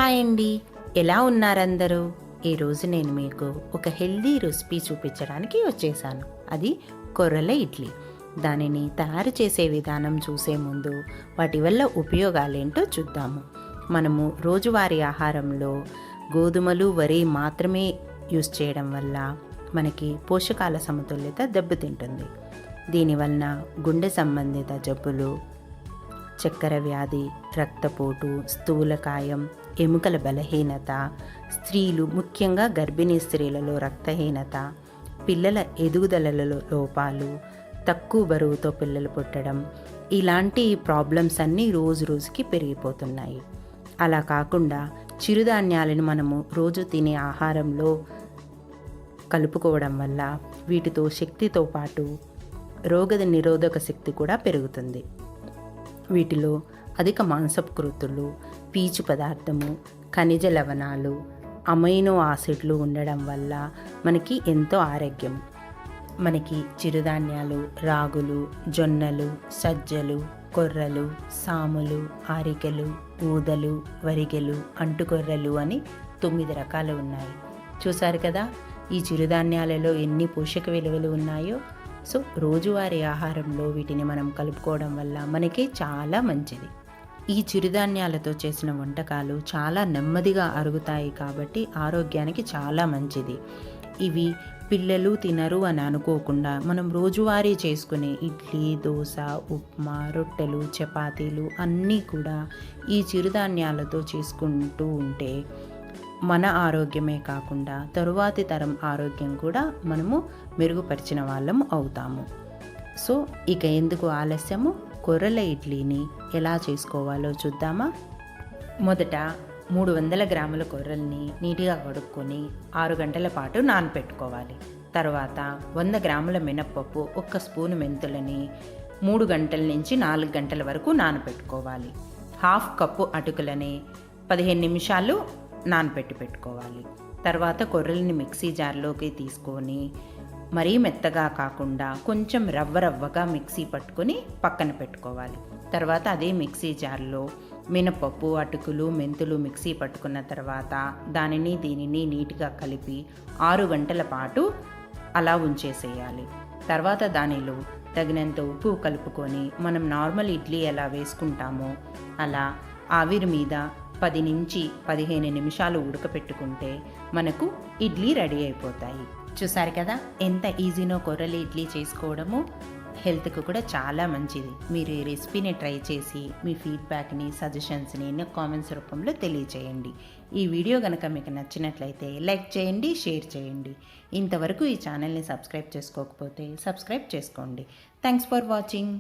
Hi అండి, ఎలా ఉన్నారందరూ? ఈరోజు నేను మీకు ఒక హెల్దీ రెసిపీ చూపించడానికి వచ్చేసాను. అది కొర్రల ఇడ్లీ. దానిని తయారు చేసే విధానం చూసే ముందు వాటి వల్ల ఉపయోగాలేంటో చూద్దాము. మనము రోజువారీ ఆహారంలో గోధుమలు, వరి మాత్రమే యూస్ చేయడం వల్ల మనకి పోషకాల సమతుల్యత దెబ్బతింటుంది. దీనివలన గుండె సంబంధిత జబ్బులు, చక్కెర వ్యాధి, రక్తపోటు, స్థూలకాయం, ఎముకల బలహీనత, స్త్రీలు ముఖ్యంగా గర్భిణీ స్త్రీలలో రక్తహీనత, పిల్లల ఎదుగుదలలో లోపాలు, తక్కువ బరువుతో పిల్లలు పుట్టడం, ఇలాంటి ప్రాబ్లమ్స్ అన్నీ రోజు రోజుకి పెరిగిపోతున్నాయి. అలా కాకుండా చిరుధాన్యాలను మనము రోజు తినే ఆహారంలో కలుపుకోవడం వల్ల వీటితో శక్తితో పాటు రోగ నిరోధక శక్తి కూడా పెరుగుతుంది. వీటిలో అధిక మాంసకృతులు, పీచు పదార్థము, ఖనిజ లవణాలు, అమైనో ఆసిడ్లు ఉండడం వల్ల మనకి ఎంతో ఆరోగ్యం. మనకి చిరుధాన్యాలు, రాగులు, జొన్నలు, సజ్జలు, కొర్రలు, సాములు, ఆరికలు, ఊదలు, వరిగెలు, అంటుకొర్రలు అని 9 రకాలు ఉన్నాయి. చూసారు కదా ఈ చిరుధాన్యాలలో ఎన్ని పోషక విలువలు ఉన్నాయో. సో రోజువారీ ఆహారంలో వీటిని మనం కలుపుకోవడం వల్ల మనకి చాలా మంచిది. ఈ చిరుధాన్యాలతో చేసిన వంటకాలు చాలా నెమ్మదిగా అరుగుతాయి కాబట్టి ఆరోగ్యానికి చాలా మంచిది. ఇవి పిల్లలు తినరు అని అనుకోకుండా మనం రోజువారీ చేసుకునే ఇడ్లీ, దోశ, ఉప్మా, రొట్టెలు, చపాతీలు అన్నీ కూడా ఈ చిరుధాన్యాలతో చేసుకుంటూ ఉంటే మన ఆరోగ్యమే కాకుండా తరువాతి తరం ఆరోగ్యం కూడా మనము మెరుగుపరిచిన వాళ్ళం అవుతాము. సో ఇక ఎందుకు ఆలస్యము, కొర్రల ఇడ్లీని ఎలా చేసుకోవాలో చూద్దామా. మొదట 300 గ్రాముల కొర్రల్ని నీట్గా కడుక్కొని 6 గంటల పాటు నానపెట్టుకోవాలి. తర్వాత 100 గ్రాముల మినప్పప్పు, 1 స్పూను మెంతులని 3 గంటల నుంచి 4 గంటల వరకు నానపెట్టుకోవాలి. 1/2 కప్పు అటుకులని 15 నిమిషాలు పెట్టుకోవాలి. తర్వాత కొర్రల్ని మిక్సీ జార్లోకి తీసుకొని మరీ మెత్తగా కాకుండా కొంచెం రవ్వగా మిక్సీ పట్టుకొని పక్కన పెట్టుకోవాలి. తర్వాత అదే మిక్సీ జార్లో మినపప్పు, అటుకులు, మెంతులు మిక్సీ పట్టుకున్న తర్వాత దీనిని నీట్గా కలిపి 6 గంటల పాటు అలా ఉంచేసేయాలి. తర్వాత దానిలో తగినంత ఉప్పు కలుపుకొని మనం నార్మల్ ఇడ్లీ ఎలా వేసుకుంటామో అలా ఆవిరి మీద 10 నుంచి 15 నిమిషాలు ఉడకపెట్టుకుంటే మనకు ఇడ్లీ రెడీ అయిపోతాయి. చూసారు కదా ఎంత ఈజీనో కొర్రల ఇడ్లీ చేసుకోవడము. హెల్త్కి కూడా చాలా మంచిది. మీరు ఈ రెసిపీని ట్రై చేసి మీ ఫీడ్బ్యాక్ని, సజెషన్స్ని నా కామెంట్స్ రూపంలో తెలియచేయండి. ఈ వీడియో కనుక మీకు నచ్చినట్లయితే లైక్ చేయండి, షేర్ చేయండి. ఇంతవరకు ఈ ఛానల్ని సబ్స్క్రైబ్ చేసుకోకపోతే సబ్స్క్రైబ్ చేసుకోండి. Thanks for watching.